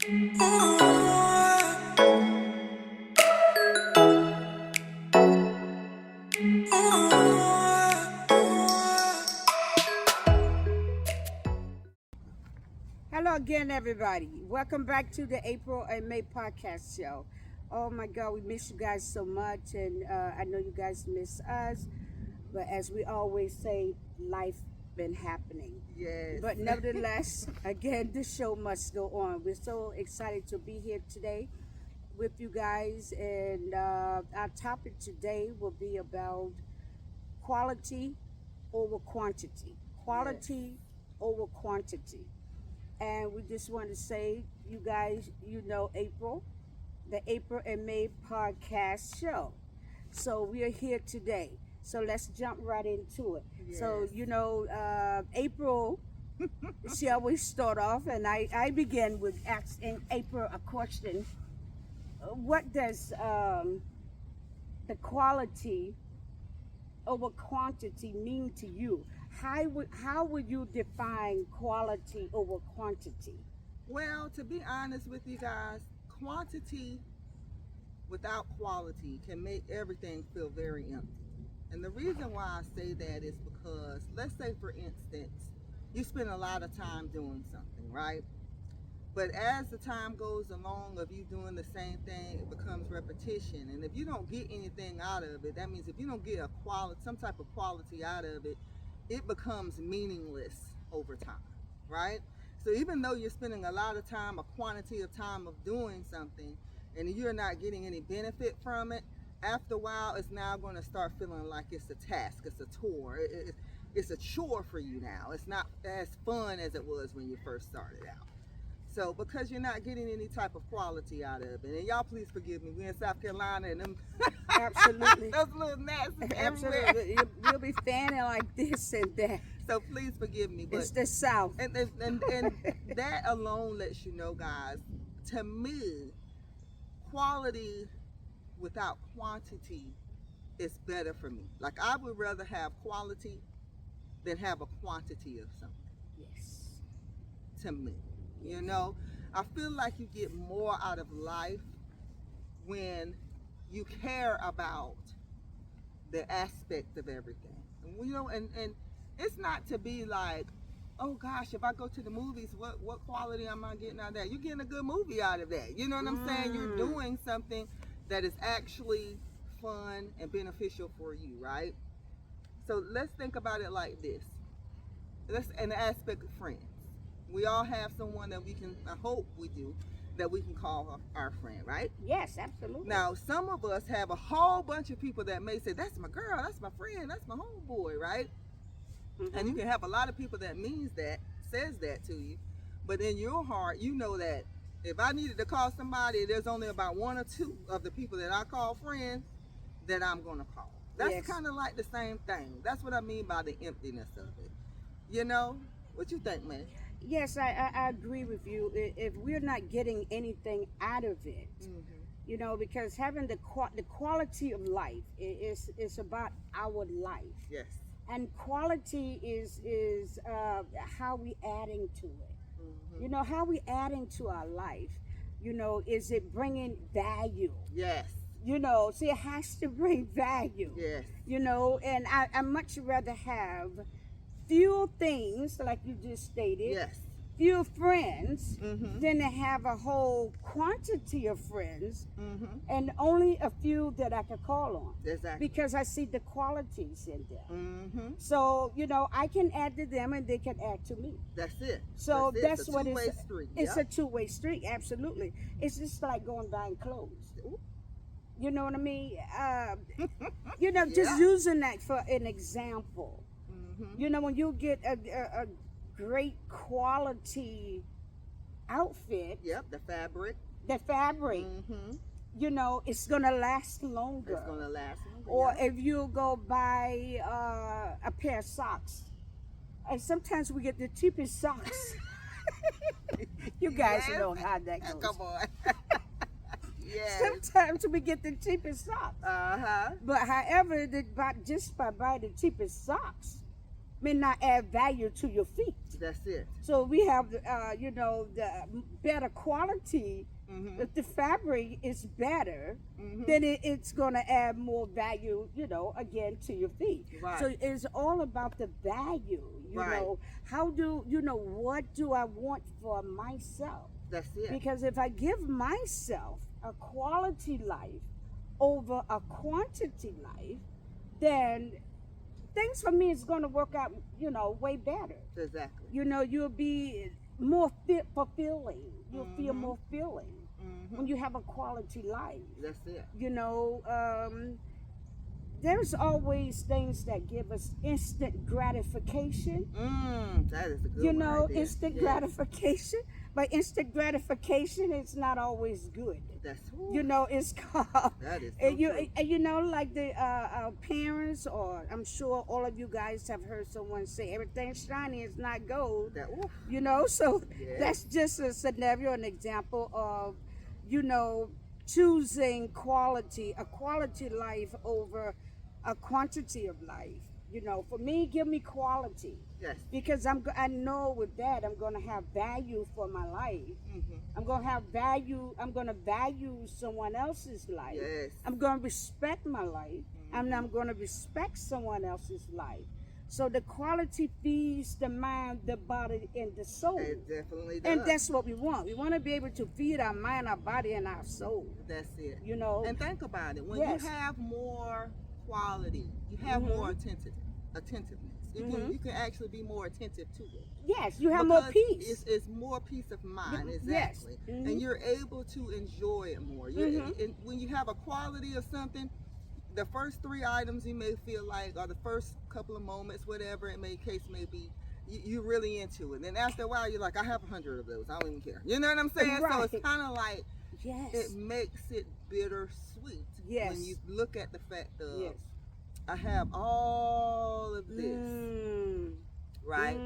Hello again, everybody. Welcome back to the April and May podcast show. Oh my God, we miss you guys so much, and I know you guys miss us. But as we always say, life been happening. Yes. But nevertheless, again, this show must go on. We're so excited to be here today with you guys, and our topic today will be about quality over quantity. Quality over quantity. And we just want to say, you guys, you know April, the April and May podcast show. So we are here today. So let's jump right into it. So, April, she always start off, and I begin with asking April a question. What does the quality over quantity mean to you? How would you define quality over quantity? Well, to be honest with you guys, quantity without quality can make everything feel very empty. And the reason why I say that is because, let's say for instance, you spend a lot of time doing something, right? But as the time goes along of you doing the same thing, it becomes repetition. And if you don't get anything out of it, that means if you don't get some type of quality out of it, it becomes meaningless over time, right? So even though you're spending a lot of time, a quantity of time of doing something, and you're not getting any benefit from it, after a while, it's now going to start feeling like it's a task, it's a chore, it's a chore for you now. It's not as fun as it was when you first started out. So because you're not getting any type of quality out of it, and y'all please forgive me, we're in South Carolina and them Absolutely. those little gnats everywhere. Absolutely. You'll be fanning like this and that. So please forgive me. But It's the South. and that alone lets you know, guys, to me, quality without quantity is better for me. Like, I would rather have quality than have a quantity of something. Yes. To me, you know, I feel like you get more out of life when you care about the aspect of everything. And, and it's not to be like, oh gosh, if I go to the movies, what quality am I getting out of that? You're getting a good movie out of that. You know what I'm saying? You're doing something that is actually fun and beneficial for you, right? So let's think about it like this. Let's an aspect of friends. We all have someone that we can, I hope we do, that we can call our friend, right? Yes, absolutely. Now, some of us have a whole bunch of people that may say, that's my girl, that's my friend, that's my homeboy, right? Mm-hmm. And you can have a lot of people that says that to you, but in your heart, you know that if I needed to call somebody, there's only about one or two of the people that I call friends that I'm going to call. That's kind of like the same thing. That's what I mean by the emptiness of it. You know? What you think, man? Yes, I agree with you. If we're not getting anything out of it, because having the quality of life is about our life. Yes. And quality is how we adding to it. How we adding to our life. Is it bringing value? Yes. See, it has to bring value. Yes. And I much rather have few things, like you just stated. Yes. Few friends than to have a whole quantity of friends and only a few that I could call on. Exactly. Because I see the qualities in them. So, I can add to them and they can add to me. That's it. So that's what it's a two-way street. It's a two-way street, absolutely. It's just like going buying clothes. Ooh. You know what I mean? Just using that for an example. When you get a great quality outfit. Yep, the fabric. It's gonna last longer. It's gonna last longer. Or if you go buy a pair of socks, and sometimes we get the cheapest socks. You guys know how that goes. Come on. Yes. Sometimes we get the cheapest socks. Uh-huh. But however, just by buying the cheapest socks, may not add value to your feet. That's it. So we have, you know, the better quality. Mm-hmm. If the fabric is better, Mm-hmm. then it's going to add more value, you know, again to your feet. Right. So it's all about the value, you Right. know. How do, you know, what do I want for myself? That's it. Because if I give myself a quality life over a quantity life, then things for me is going to work out, you know, way better. Exactly. You know, you'll be more fulfilling. You'll feel Mhm. more filling Mm-hmm. when you have a quality life. That's it. You know, there's always things that give us instant gratification. That is a good You one know, right there. instant Yes. gratification. But instant gratification is not always good. That's You know, it's called. that is so And you, true. and you know, like the parents, or I'm sure all of you guys have heard someone say, everything shiny is not gold. That oof. You know, so Yeah. that's just a scenario, an example of, you know, choosing a quality life over a quantity of life. You know, for me, give me quality, Yes. because I know with that I'm going to have value for my life. Mm-hmm. I'm going to have value. I'm going to value someone else's life. Yes. I'm going to respect my life, and I'm going to respect someone else's life. So the quality feeds the mind, the body, and the soul. It definitely does. And that's what we want. We want to be able to feed our mind, our body, and our soul. That's it. You know. And think about it. When Yes. you have more quality, you have Mhm. more attentiveness. You can actually be more attentive to it. Yes, you have more Because peace. It's more peace of mind, Yes. exactly. Mhm. And you're able to enjoy it more. And when you have a quality of something, the first 3 items you may feel like, or the first couple of moments, whatever case may be, you're really into it. And after a while, you're like, I have 100 of those. I don't even care. You know what I'm saying? So Right. it's kind of like, Yes. it makes it bittersweet. Yes. When you look at the fact of, Yes. I have all of this, right?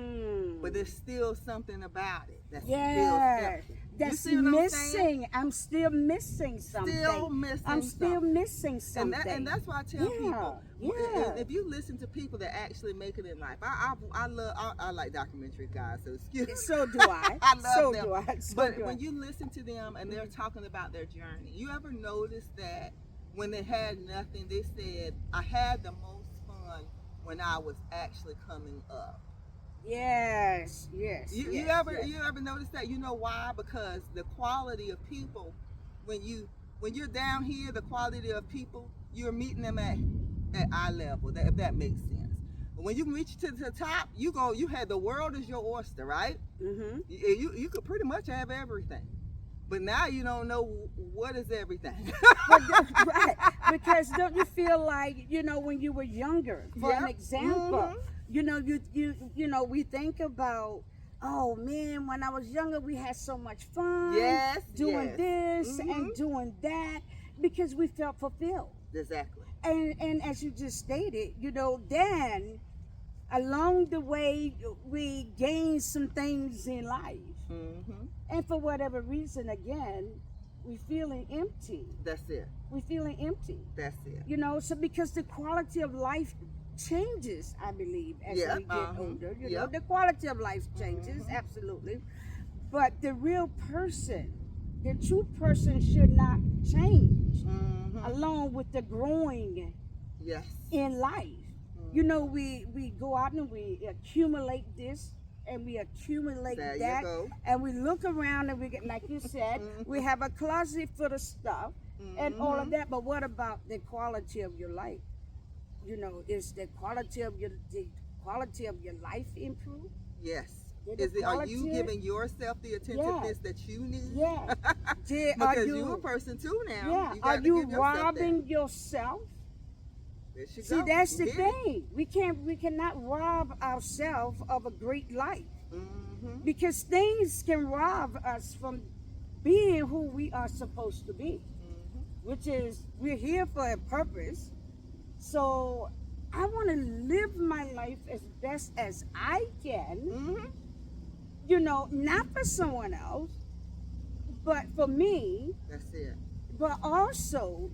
But there's still something about it that's Yeah, still that's see what I'm saying? missing. I'm still missing something. Still missing I'm still something. missing something. And that's why I tell people, Yeah. if you listen to people that actually make it in life, I like documentary guys, so excuse me. So do I. I love so them. do I. So But do when I. you listen to them and they're talking about their journey, you ever notice that when they had nothing, they said, I had the most fun when I was actually coming up. Yes. You ever notice that? You know why? Because the quality of people, when you're down here, the quality of people, you're meeting them at eye level. If that makes sense. But when you reach to the top, you had the world as your oyster, right? Mm-hmm. You could pretty much have everything. But now you don't know what is everything. Right. Because don't you feel like, you know, when you were younger, for an Yep. example, Mhm. you know, you know, we think about, oh man, when I was younger, we had so much fun. Yes, doing yes. this and Mhm. doing that, because we felt fulfilled. Exactly. And as you just stated, you know, then along the way we gained some things in life, Mm-hmm. and for whatever reason, again, we feeling empty. That's it. We feeling empty. That's it. You know, so because the quality of life changes, I believe, as Yeah, we get older. You yeah. know, the quality of life changes, Mhm. absolutely. But the real person, the true person, should not change Mm-hmm. along with the growing Yes. in life. You know, we go out and we accumulate this and we accumulate There that, you go. and we look around and we get, like you said, we have a closet full of stuff and all of Mhm. that. But what about the quality of your life? You know, is the quality of your life improved? Yes. Did the Are you quality- giving yourself the attentiveness that you need? Yeah. Because you're a person too now. Yeah. You Are got to you give yourself that. robbing yourself? There you See, go. that's the You did it. thing. We cannot rob ourselves of a great life, Mhm. because things can rob us from being who we are supposed to be, Mhm. which is we're here for a purpose. So I want to live my life as best as I can, Mhm. you know, not for someone else, but for me, That's it. but also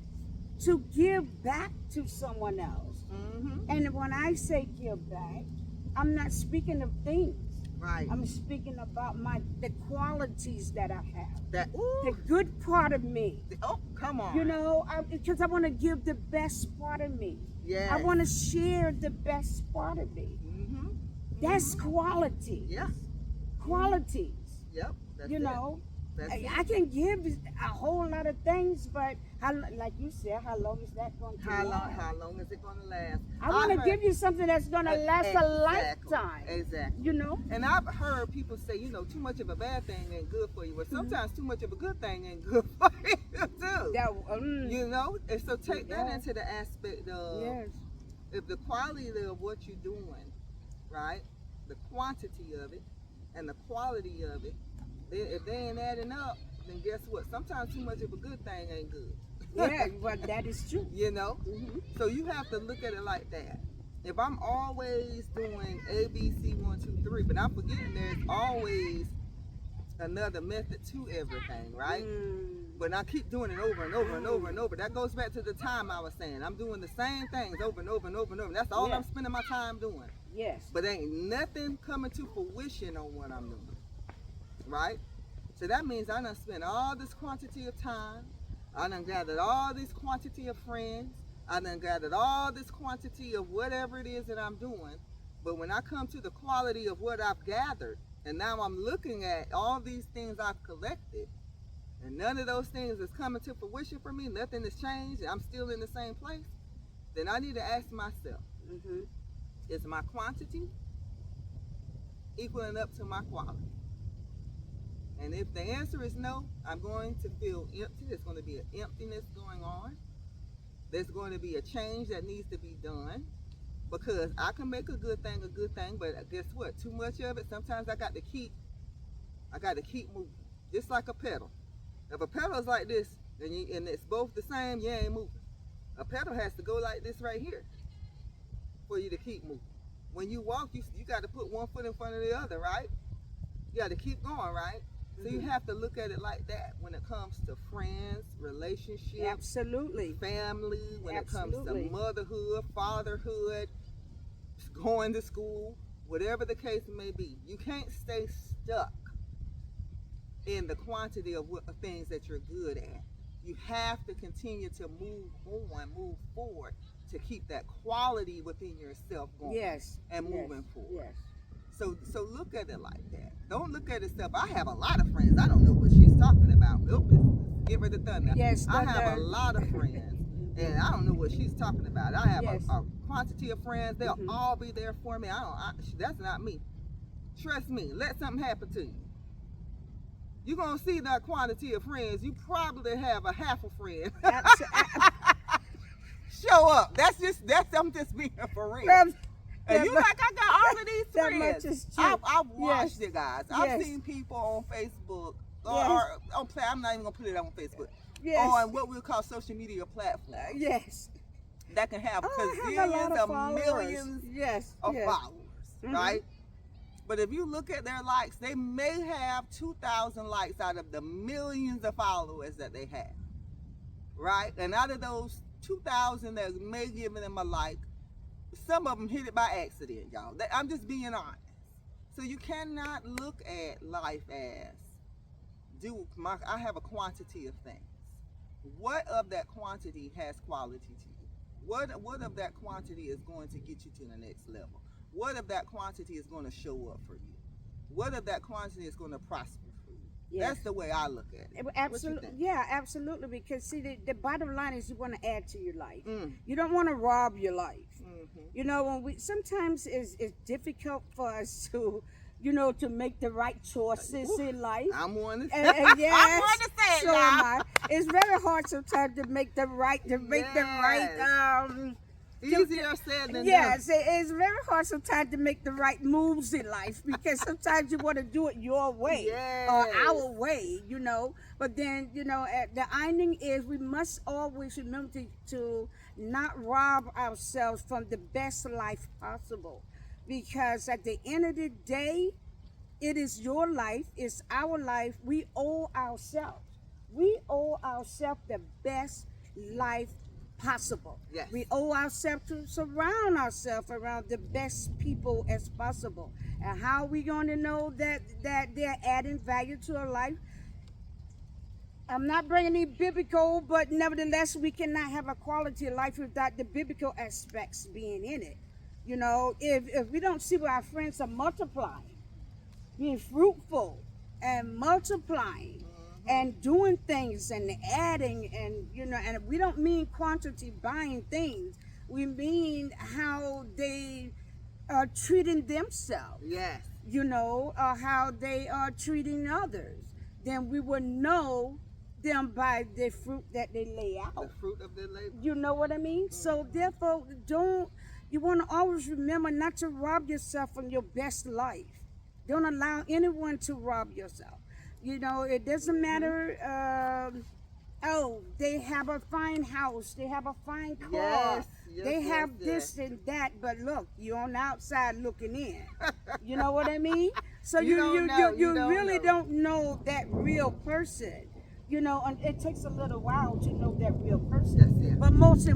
to give back to someone else. Mhm. And when I say give back, I'm not speaking of things. Right. I'm speaking about the qualities that I have. That The ooh. good part of me. Oh, come on. You know, because I want to give the best part of me. Yes. I want to share the best part of me. Mm-hmm. That's quality. Yeah. Qualities. Yep. That's You it. know, That's it. I can give a whole lot of things, but like you said, how long is that going to last? How long is it going to last? I want to give you something that's going to last a lifetime. Exactly. You know? And I've heard people say, you know, too much of a bad thing ain't good for you. But sometimes too much of a good thing ain't good for you, too. You know? And so take that into the aspect of if the quality of what you're doing, right? The quantity of it and the quality of it, if they ain't adding up, then guess what? Sometimes too much of a good thing ain't good. Yeah, well, that is true. You know? So you have to look at it like that. If I'm always doing A, B, C, 1, 2, 3, but I'm forgetting there's always another method to everything, right? But I keep doing it over and over and over and over. That goes back to the time I was saying. I'm doing the same things over and over and over and over. That's all I'm spending my time doing. Yes. But ain't nothing coming to fruition on what I'm doing, right? So that means I done spent all this quantity of time. I done gathered all this quantity of friends. I done gathered all this quantity of whatever it is that I'm doing. But when I come to the quality of what I've gathered, and now I'm looking at all these things I've collected, and none of those things is coming to fruition for me, nothing has changed, and I'm still in the same place, then I need to ask myself, is my quantity equaling up to my quality? And if the answer is no, I'm going to feel empty. There's going to be an emptiness going on. There's going to be a change that needs to be done, because I can make a good thing, but guess what? Too much of it, sometimes I got to keep moving. Just like a pedal. If a pedal is like this, and it's both the same, you ain't moving. A pedal has to go like this right here for you to keep moving. When you walk, you got to put one foot in front of the other, right? You got to keep going, right? So you have to look at it like that when it comes to friends, relationships, absolutely, family, when it comes to motherhood, fatherhood, going to school, whatever the case may be. You can't stay stuck in the quantity of things that you're good at. You have to continue to move move forward to keep that quality within yourself going and moving forward. So look at it like that. Don't look at it stuff. I have a lot of friends. I don't know what she's talking about. Give her the thunder. I have a lot of friends, and I don't know what she's talking about. I have a quantity of friends. They'll all be there for me. That's not me. Trust me. Let something happen to you. You're gonna see that quantity of friends. You probably have a half a friend. Show up. I'm just being for real. And you like, I got all of these friends. I've watched it, guys. I've seen people on Facebook, or on I'm not even gonna put it on Facebook. On what we call social media platforms. That can have gazillions of millions of followers, right? But if you look at their likes, they may have 2,000 likes out of the millions of followers that they have, right? And out of those 2,000 that may give them a like, some of them hit it by accident, y'all. I'm just being honest. So you cannot look at life as, I have a quantity of things. What of that quantity has quality to you? What of that quantity is going to get you to the next level? What of that quantity is going to show up for you? What of that quantity is going to prosper for you? That's the way I look at it. Absolutely. Yeah, absolutely. Because see, the bottom line is you want to add to your life. You don't want to rob your life. You know, when sometimes it's difficult for us to, to make the right choices in life. I'm one to say it. So am I. It's very hard sometimes to make the right, easier said than done. Yes, it's very hard sometimes to make the right moves in life, because sometimes you want to do it your way or our way, But then, the ironing is we must always remember to not rob ourselves from the best life possible, because at the end of the day, it is your life, it's our life. We owe ourselves the best life possible. Yes. We owe ourselves to surround ourselves around the best people as possible. And how are we going to know that they're adding value to our life? I'm not bringing any biblical, but nevertheless, we cannot have a quality of life without the biblical aspects being in it. You know, if we don't see where our friends are multiplying, being fruitful and multiplying and doing things and adding, and you know, and we don't mean quantity buying things, we mean how they are treating themselves, Yes. you know, how they are treating others, then we will know them by the fruit that they lay out. The fruit of their labor. You know what I mean? So therefore, you want to always remember not to rob yourself from your best life. Don't allow anyone to rob yourself. You know, it doesn't matter. Oh, they have a fine house. They have a fine car. Yes, they yes, have yes. this and that. But look, you're on the outside looking in. You know what I mean? So You don't know. You don't really know. don't know that real person. You know, and it takes a little while to know that real person. That's it. But most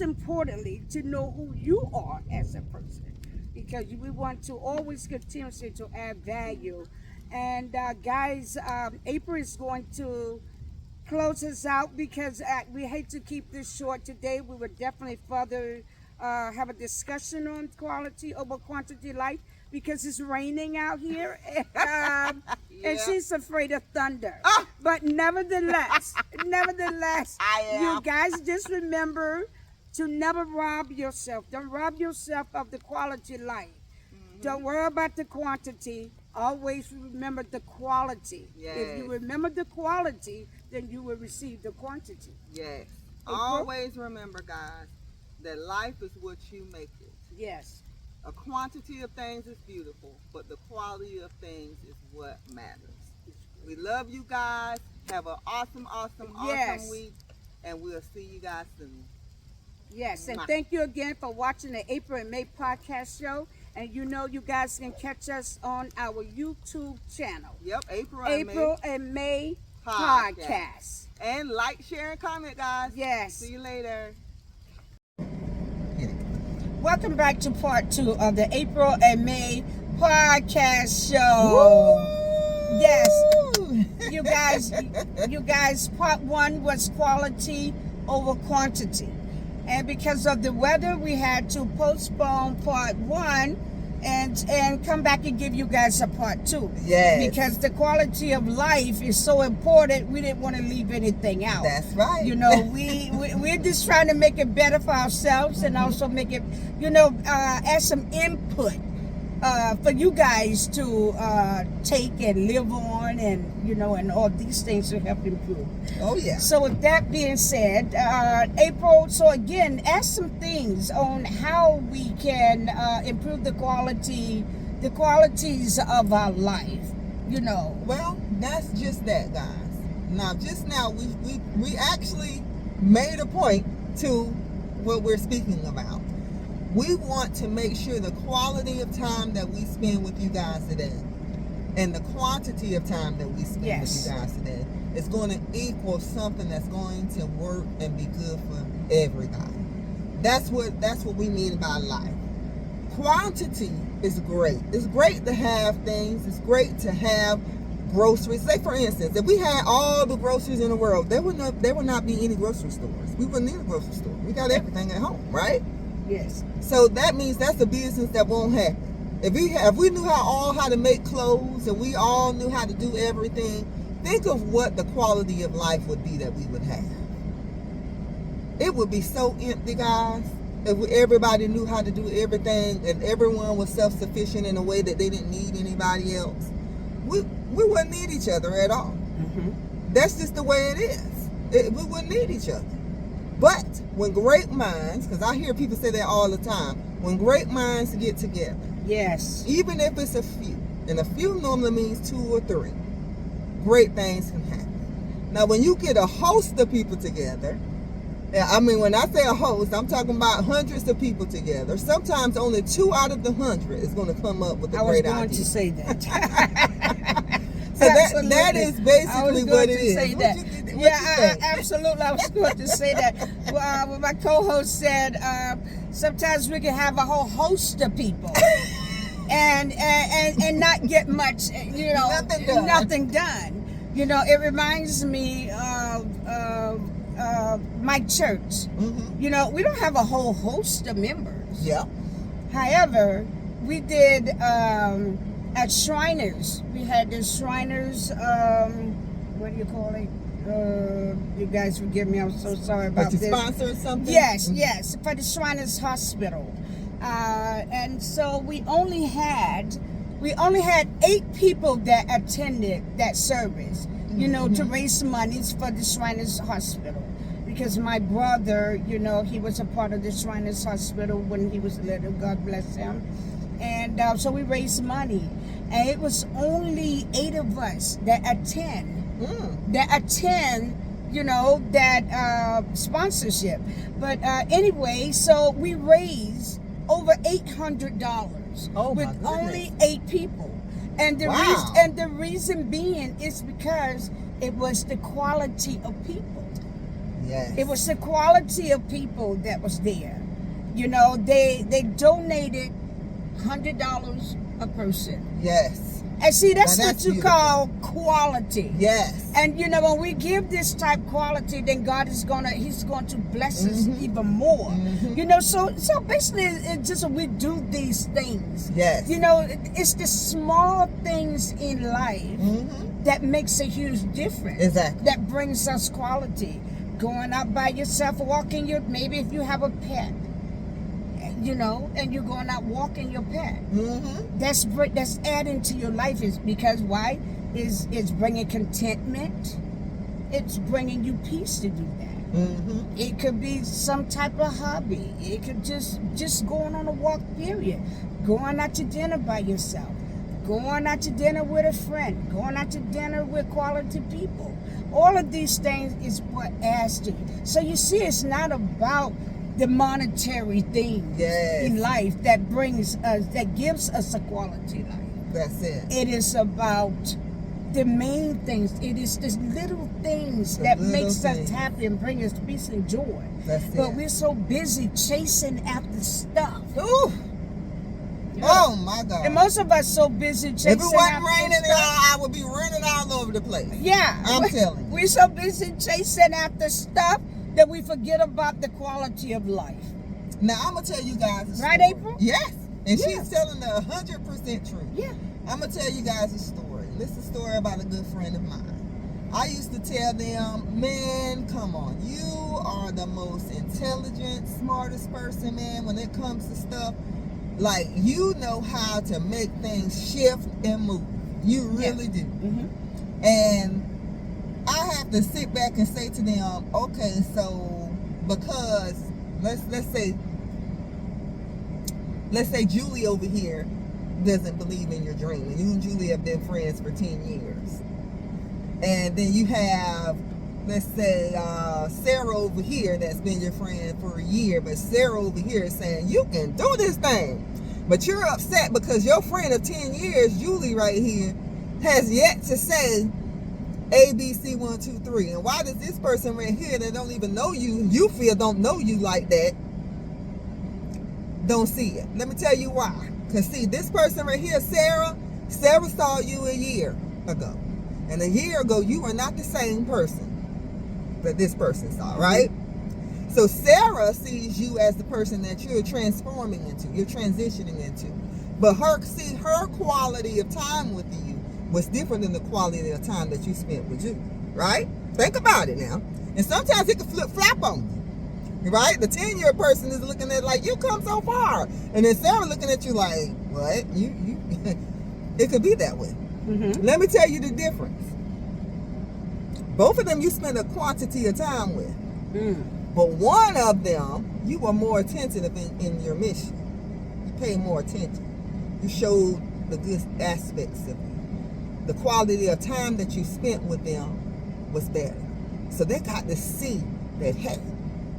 importantly, to know who you are as a person, because we want to always continuously to add value. And guys, April is going to close us out because we hate to keep this short today. We would definitely further have a discussion on quality over quantity life because it's raining out here. And she's afraid of thunder. But nevertheless, I am. you guys just remember to never rob yourself. Don't rob yourself of the quality life. Don't worry about the quantity. Always remember the quality. Yes. If you remember the quality, then you will receive the quantity. Yes. April? Always remember, guys, that life is what you make it. Yes. A quantity of things is beautiful, but the quality of things is what matters. We love you guys. Have an awesome Yes. week, and we'll see you guys soon. Yes, and Mwah. thank you again for watching the April and May podcast show. And you know you guys can catch us on our YouTube channel, Yep, April and May Podcast. podcast. And like, share, and comment, guys. Yes. See you later. Welcome back to part 2 of the April and May podcast show. Yes, you guys, part 1 was quality over quantity. And because of the weather, we had to postpone part 1 and come back and give you guys a part 2. Yes. Because the quality of life is so important, we didn't want to leave anything out. That's right. You know, we're just trying to make it better for ourselves and also make it, add some input for you guys to take and live on, and all these things to help improve. Oh yeah. So with that being said, April, so again, ask some things on how we can improve the qualities of our life, Well, that's just that, guys. Now, just now, we actually made a point to what we're speaking about. We want to make sure the quality of time that we spend with you guys today and the quantity of time that we spend Yes. with you guys today is going to equal something that's going to work and be good for everybody. That's what we mean by life. Quantity is great. It's great to have things. It's great to have groceries. Say, for instance, if we had all the groceries in the world, there would not be any grocery stores. We wouldn't need a grocery store. We got everything at home, right? Yes. So that means that's a business that won't happen. If we knew how to make clothes and we all knew how to do everything, think of what the quality of life would be that we would have. It would be so empty, guys. If everybody knew how to do everything and everyone was self-sufficient in a way that they didn't need anybody else, we wouldn't need each other at all. Mm-hmm. That's just the way it is. We wouldn't need each other. But when great minds, because I hear people say that all the time, when great minds get together, Yes. even if it's a few, and a few normally means 2 or 3, great things can happen. Now, when you get a host of people together, when I say a host, I'm talking about hundreds of people together. Sometimes only 2 out of the 100 is going to come up with a great idea. I was going to say that. So that Absolutely. is I was basically going what it to is. say What that. you think? Absolutely. I was going to say that. Well, my co-host said sometimes we can have a whole host of people and not get much, nothing done. You know, it reminds me of my church. Mm-hmm. You know, we don't have a whole host of members. Yeah. However, we did at Shriners. We had the Shriners. What do you call it? You guys forgive me. I'm so sorry about Like to this. sponsor something? Yes, yes, for the Shriners Hospital. And so we only had 8 people that attended that service. You know, to raise monies for the Shriners Hospital. Because my brother, you know, he was a part of the Shriners Hospital when he was little. God bless him. And so we raised money. And it was only 8 of us that attend. You know, that sponsorship. But anyway, so we raised over $800 Oh, my with goodness. only 8 people. And the Wow. reason being is because it was the quality of people. Yes. It was the quality of people that was there. You know, they donated $100 a person. Yes. And see, that's Now, what that's you beautiful. call quality. Yes. And you know, when we give this type quality, then God is he's going to bless us even more. You know, so basically it's just we do these things. Yes. You know, it's the small things in life that makes a huge difference. Exactly. That brings us quality. Going out by yourself, walking maybe if you have a pet, you know, and you're going out walking your pet. That's adding to your life. Is because why? It's bringing contentment. It's bringing you peace to do that. It could be some type of hobby. It could just going on a walk, period. Going out to dinner by yourself. Going out to dinner with a friend. Going out to dinner with quality people. All of these things is what adds to you. So you see, it's not about the monetary things in life that gives us a quality life. That's it. It is about the main things. It is the little things that makes us happy and bring us peace and joy. That's But it. we're so busy chasing after stuff. Ooh. Oh my God. And most of us so busy chasing If it wasn't after raining, stuff. I would be running all over the place. Yeah. I'm telling you. We're so busy chasing after stuff that we forget about the quality of life. Now I'm gonna tell you guys a story. Right, April? Yes. And Yeah. she's telling the 100% truth. Yeah. I'm gonna tell you guys a story. This is a story about a good friend of mine. I used to tell them, man, come on, you are the most intelligent, smartest person, man, when it comes to stuff. Like, you know how to make things shift and move. You really do. And I have to sit back and say to them, okay, so because let's say Julie over here doesn't believe in your dream, and you and Julie have been friends for 10 years. And then you have, let's say, Sarah over here that's been your friend for a year, but Sarah over here is saying, you can do this thing. But you're upset because your friend of 10 years, Julie right here, has yet to say ABC 1, 2, 3. And why does this person right here that don't even know you feel don't know you like that, don't see it? Let me tell you why. Because see, this person right here, Sarah saw you a year ago. And a year ago, you were not the same person that this person saw, right? So Sarah sees you as the person that you're transforming into, you're transitioning into. But her quality of time with you was different than the quality of time that you spent with you, right? Think about it now. And sometimes it can flip-flop on you, right? The 10-year person is looking at it like, you come so far. And then Sarah looking at you like, what? You it could be that way. Let me tell you the difference. Both of them you spend a quantity of time with. But one of them, you were more attentive in your mission. You paid more attention. You showed the good aspects of you. The quality of time that you spent with them was better. So they got to see that, hey,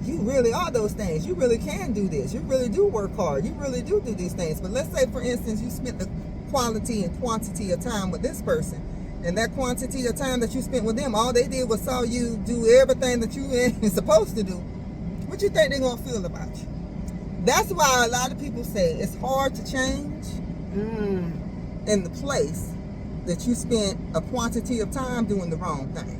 you really are those things. You really can do this. You really do work hard. You really do these things. But let's say, for instance, you spent the quality and quantity of time with this person, And that quantity of time that you spent with them, all they did was saw you do everything that you ain't supposed to do. What you think they're going to feel about you? That's why a lot of people say it's hard to change in the place that you spent a quantity of time doing the wrong thing.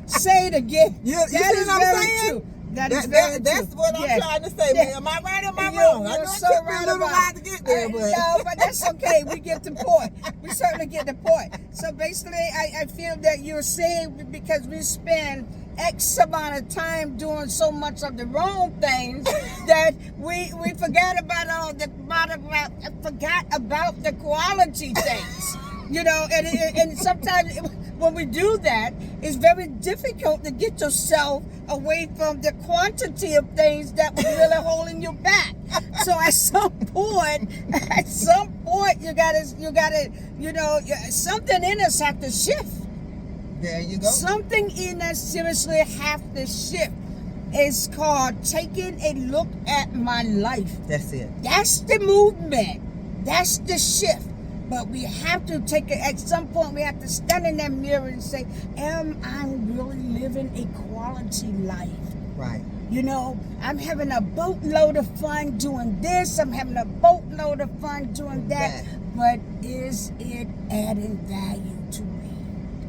Say it again. You That see is what I'm very saying? true. That is very true. That's what I'm Yes. trying to say, Yeah. man. Am I right or am I You're- wrong? I you're know so it took me right a little about while to get there, but no, but that's okay. We get the point. We certainly get the point. So basically, I feel that you're saying because we spend X amount of time doing so much of the wrong things that we forgot about forgot about the quality things. You know, and sometimes when we do that, it's very difficult to get yourself away from the quantity of things that were really holding you back. So at some point, you gotta, you know, something in us have to shift. there you go. Something in us seriously have to shift. It's called taking a look at my life. That's it. That's the movement. That's the shift. But we have to take it, at some point we have to stand in that mirror and say, am I really living a quality life? Right. You know, I'm having a boatload of fun doing this, I'm having a boatload of fun doing that, but is it adding value to me?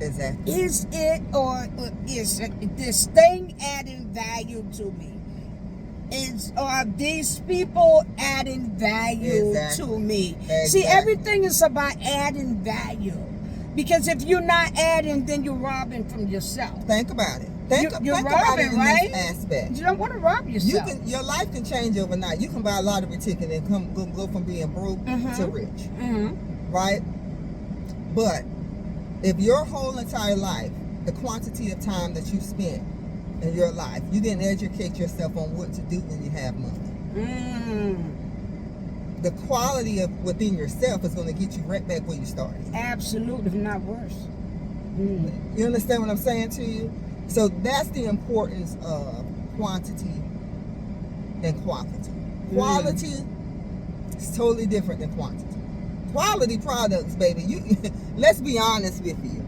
Exactly. Is it, or is it this thing adding value to me? Are these people adding value to me? See, everything is about adding value. Because if you're not adding, then you're robbing from yourself. Think about it. You're Think about robbing, it in right? this aspect. You don't want to rob yourself. Your life can change overnight. You can buy a lottery ticket and go from being broke to rich, right? But if your whole entire life, the quantity of time that you spent in your life, you didn't educate yourself on what to do when you have money. The quality of within yourself is going to get you right back where you started. Absolutely, if not worse. You understand what I'm saying to you? So that's the importance of quantity and quality. Quality is totally different than quantity. Quality products, baby. Let's be honest with you.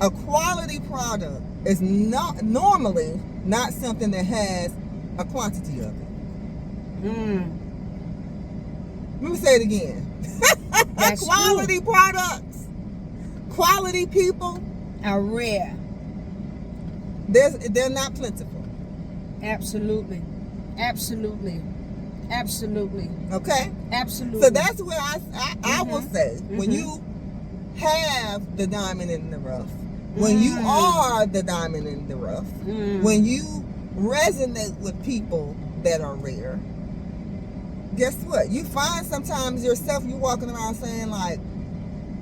A quality product is not normally not something that has a quantity of it. Let me say it again. That's quality products, quality people are rare. They're not plentiful. Absolutely. Absolutely. Absolutely. Okay? Absolutely. So that's where I will say, when you have the diamond in the rough, when you are the diamond in the rough, when you resonate with people that are rare, guess what? You find sometimes yourself, you're walking around saying like,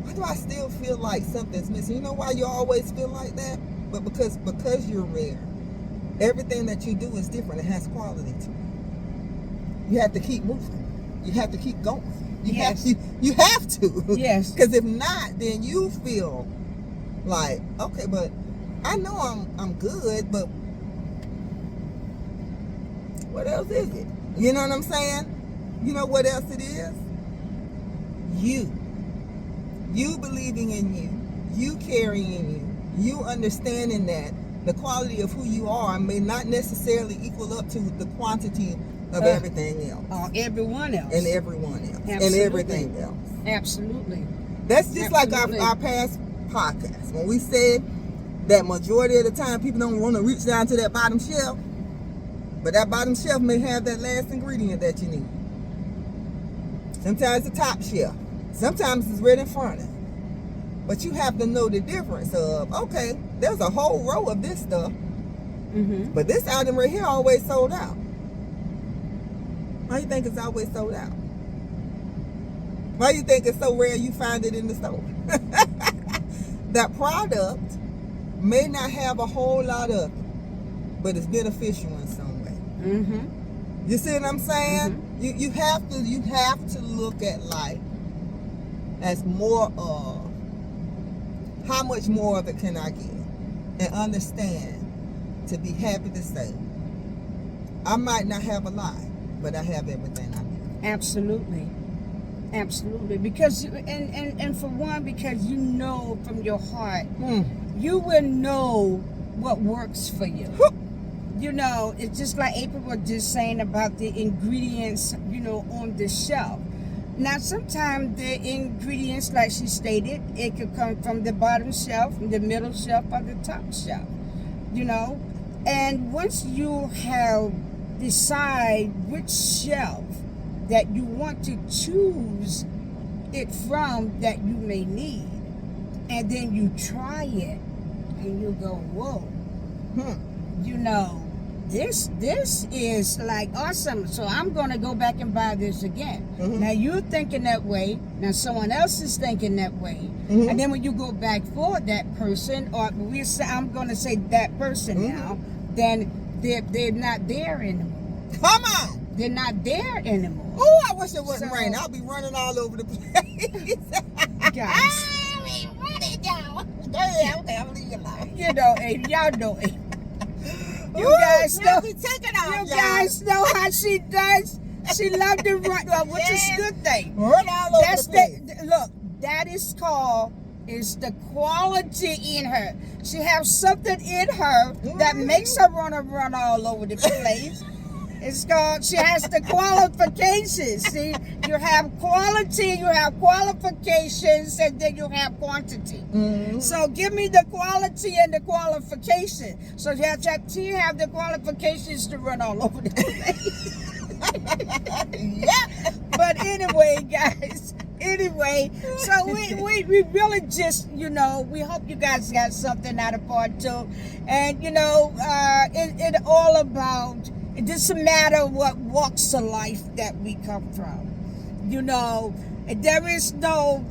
why do I still feel like something's missing? You know why you always feel like that? But because you're rare, everything that you do is different. It has quality to it. You have to keep moving. You have to keep going. You have to. Yes. Because if not, then you feel like, okay, but I know I'm good, but what else is it? You know what I'm saying? You know what else it is? You believing in you carrying in you understanding that the quality of who you are may not necessarily equal up to the quantity of everything else. Or everyone else. And everyone else. Absolutely. And everything else. Absolutely. That's just like our past podcast. When we said that majority of the time people don't want to reach down to that bottom shelf, but that bottom shelf may have that last ingredient that you need. Sometimes the top shelf. Sometimes it's right in front of you. But you have to know the difference of, okay, there's a whole row of this stuff, but this item right here always sold out. Why do you think it's always sold out? Why do you think it's so rare you find it in the store? That product may not have a whole lot of it, but it's beneficial in some way. You see what I'm saying? You have to look at life as more of how much more of it can I get, and understand to be happy to say I might not have a lot, but I have everything I need. Absolutely. Absolutely, because and for one, because you know from your heart, Mm. you will know what works for you. You know, it's just like April was just saying about the ingredients, you know, on the shelf. Now, sometimes the ingredients, like she stated, it could come from the bottom shelf, the middle shelf, or the top shelf. You know, and once you have decide which shelf that you want to choose it from that you may need, and then you try it, and you go, whoa, you know, this is like awesome, so I'm gonna go back and buy this again. Mhm. Now you're thinking that way, now someone else is thinking that way, Mhm. and then when you go back for that person, or I'm gonna say that person Mhm. now, then they're not there anymore. Come on. They're not there anymore. Oh, I wish it wasn't So- raining. I'll be running all over the place. Guys. I mean, run it down. Okay, I'm leaving you alone. You know, Abe, y'all know Abe. You Ooh, guys girl, know. we taking off, You y'all. guys know how she does. She loved to run, well, which is a good thing. Run all over That's the place. look. That is called is the quality in her. She has something in her that makes her run all over the place. It's called. She has the qualifications. See, you have quality, you have qualifications, and then you have quantity. Mhm. So give me the quality and the qualification. So you have the qualifications to run all over the place. Yeah. But anyway, guys. Anyway, so we really just, you know, we hope you guys got something out of part two. And, you know, it all about, it doesn't matter what walks of life that we come from. You know, there is no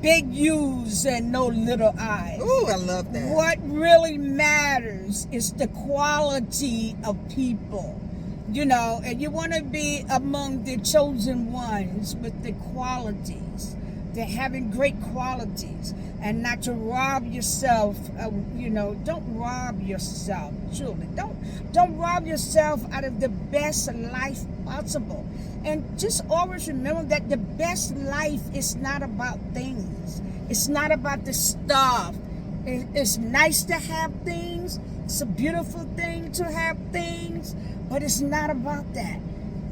big U's and no little I's. Ooh, I love that. What really matters is the quality of people. You know, and you want to be among the chosen ones with the qualities. They're having great qualities, and not to rob yourself. You know, don't rob yourself. Truly, don't rob yourself out of the best life possible. And just always remember that the best life is not about things. It's not about the stuff. It's nice to have things. It's a beautiful thing to have things, but it's not about that.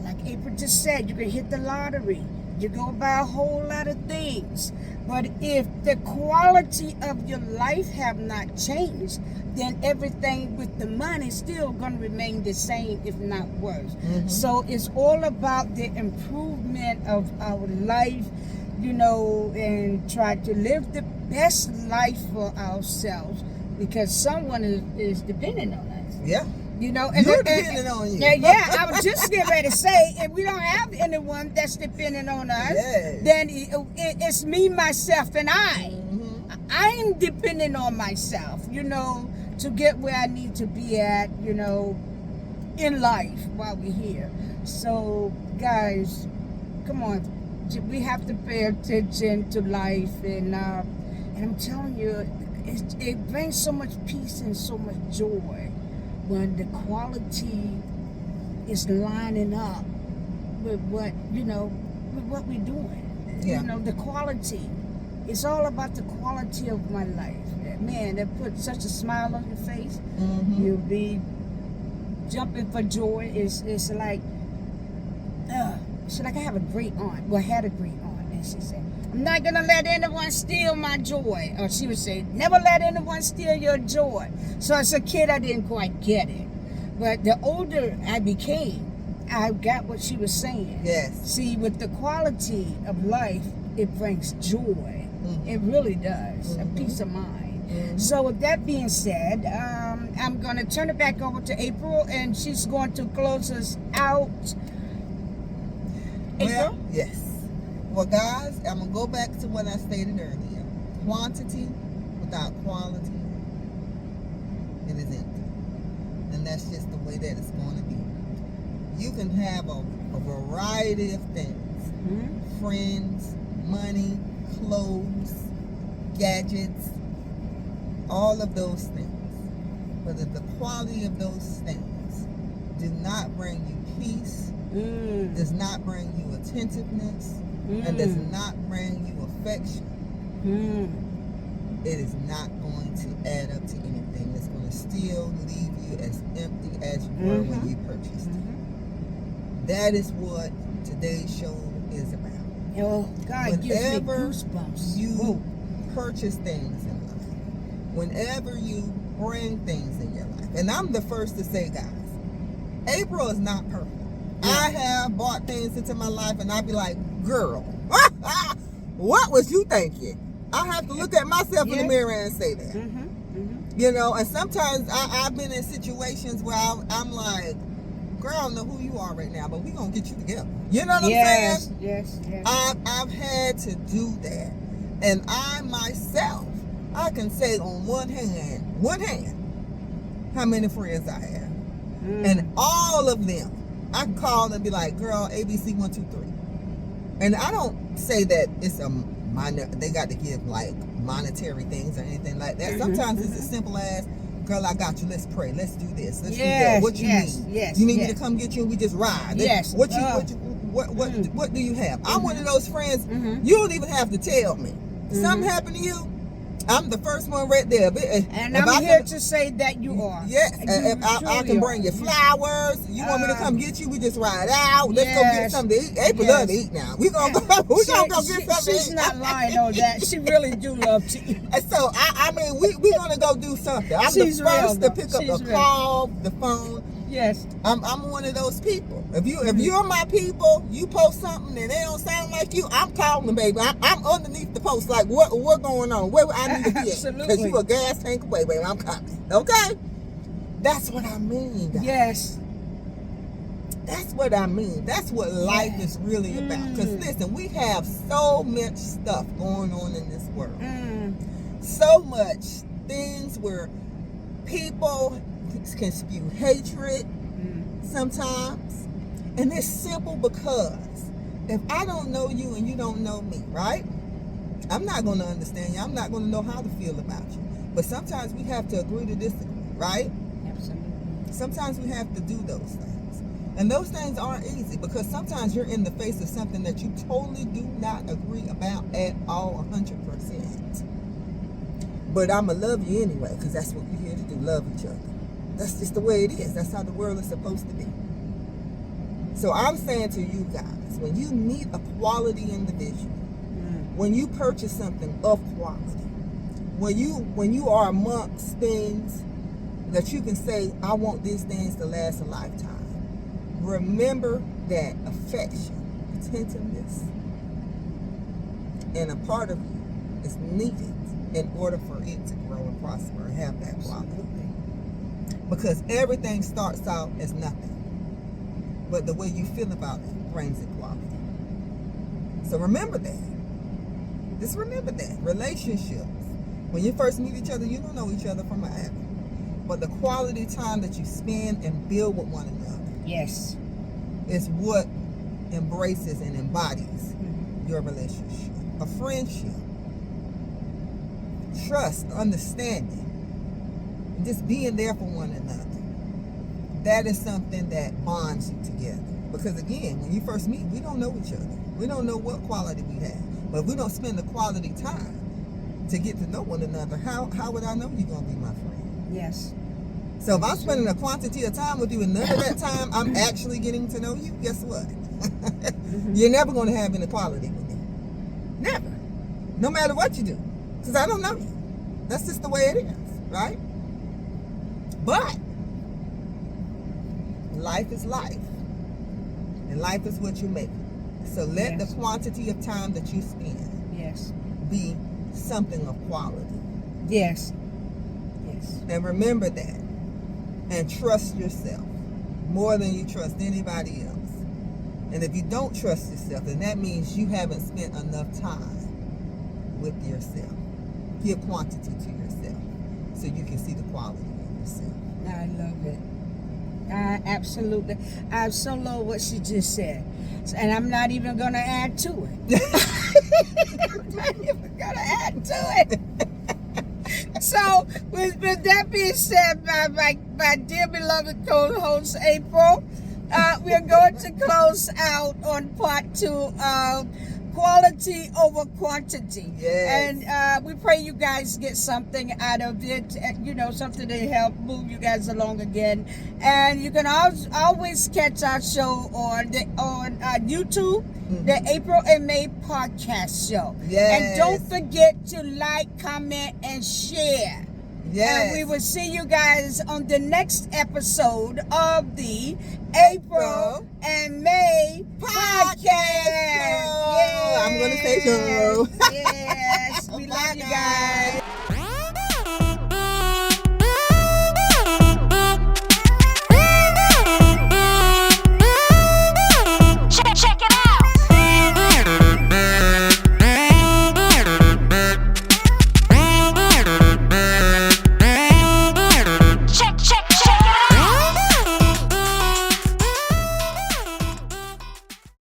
Like April just said, you can hit the lottery. You go buy a whole lot of things. But if the quality of your life have not changed, then everything with the money is still going to remain the same, if not worse. Mhm. So it's all about the improvement of our life, you know, and try to live the best life for ourselves, because someone is depending on us. Yeah. You know, and You're depending on you. Yeah, I was just getting ready to say, if we don't have anyone that's depending on us, Yes. then it's me, myself, and I. Mhm. I'm depending on myself, you know, to get where I need to be at, you know, in life while we're here. So, guys, come on, we have to pay attention to life, and I'm telling you, it brings so much peace and so much joy when the quality is lining up with what, you know, with what we're doing. Yeah. You know, the quality. It's all about the quality of my life. Man, that puts such a smile on your face. Mhm. You'll be jumping for joy. It's like I have a great aunt. Well, had a great aunt, and she said, "I'm not gonna let anyone steal my joy." Or she would say, "Never let anyone steal your joy." So as a kid, I didn't quite get it, but the older I became, I got what she was saying. Yes. See, with the quality of life, it brings joy. Mhm. It really does. A Mhm. peace of mind. Mhm. So with that being said, I'm going to turn it back over to April, and she's going to close us out. April? Well, yes. Well, guys, I'm going to go back to what I stated earlier. Quantity without quality, it is empty. And that's just the way that it's going to be. You can have a variety of things. Hmm? Friends, money, clothes, gadgets, all of those things. But if the quality of those things do not bring you peace, Mm. does not bring you attentiveness, and does not bring you affection, it is not going to add up to anything. It's going to still leave you as empty as you were when you purchased it. That is what today's show is about. Oh, God gives me Whenever goosebumps. you purchase things in life, whenever you bring things in your life, and I'm the first to say, guys, April is not perfect. I have bought things into my life, and I be like, girl, what was you thinking? I have to look at myself in the mirror and say that. You know, and sometimes I've been in situations where I'm like, girl, I don't know who you are right now, but we gonna get you together. You know what I'm saying? Yes. I've had to do that. And I myself, I can say on one hand, how many friends I have. And all of them, I can call and be like, girl, ABC 1, 2, 3. And I don't say that it's a minor, they got to give like monetary things or anything like that. Sometimes it's as simple as, girl, I got you. Let's pray. Let's do this. Let's do that. What you need? You need me to come get you and we just ride? What do you have? I'm one of those friends. You don't even have to tell me. Something happened to you, I'm the first one right there. And I'm here to say that you are. Yes, I can bring you flowers. You want me to come get you? We just ride out. Let's go get something to eat. April love to eat now. We gonna go. We gonna go get something to eat. She's not lying on that. She really do love to eat. And so I mean, we gonna go do something. I'm the first to pick up the call, the phone. Yes. I'm one of those people. If you're my people, you post something and they don't sound like you, I'm calling them, baby. I'm underneath the post, like what going on? Where I need to be at? Because you a gas tank away, baby. I'm coming. Okay? That's what I mean, guys. Yes. That's what I mean. That's what life is really about. Because listen, we have so much stuff going on in this world. So much things where people can spew hatred sometimes. And it's simple because if I don't know you and you don't know me, right? I'm not going to understand you. I'm not going to know how to feel about you. But sometimes we have to agree to disagree, right? Absolutely. Sometimes we have to do those things. And those things aren't easy because sometimes you're in the face of something that you totally do not agree about at all 100%. But I'm going to love you anyway because that's what we're here to do, love each other. That's just the way it is. That's how the world is supposed to be. So I'm saying to you guys, when you meet a quality individual, when you purchase something of quality, when you are amongst things that you can say, I want these things to last a lifetime, remember that affection, attentiveness, and a part of you is needed in order for it to grow and prosper and have that quality. Because everything starts out as nothing. But the way you feel about it brings it quality. So remember that. Just remember that. Relationships. When you first meet each other, you don't know each other from Adam. But the quality time that you spend and build with one another. Yes. Is what embraces and embodies your relationship. A friendship. Trust, understanding. Just being there for one another. That is something that bonds you together. Because again, when you first meet, we don't know each other. We don't know what quality we have. But if we don't spend the quality time to get to know one another, how would I know you're going to be my friend? Yes. So if I'm spending a quantity of time with you and none of that time I'm actually getting to know you, guess what? You're never going to have any quality with me. Never. No matter what you do. Because I don't know you. That's just the way it is, right? But life is life. And life is what you make. So let the quantity of time that you spend be something of quality. Yes. And remember that. And trust yourself more than you trust anybody else. And if you don't trust yourself, then that means you haven't spent enough time with yourself. Give quantity to yourself so you can see the quality in yourself. I love it. I absolutely. I so love what she just said. And I'm not even going to add to it. I'm not even going to add to it. So, with that being said, my dear beloved co-host April, we're going to close out on part 2 of quality over quantity. Yes. And we pray you guys get something out of it, something to help move you guys along again. And you can always catch our show on YouTube, the April and May podcast show. Yes. And don't forget to like, comment, and share. Yes. And we will see you guys on the next episode of the April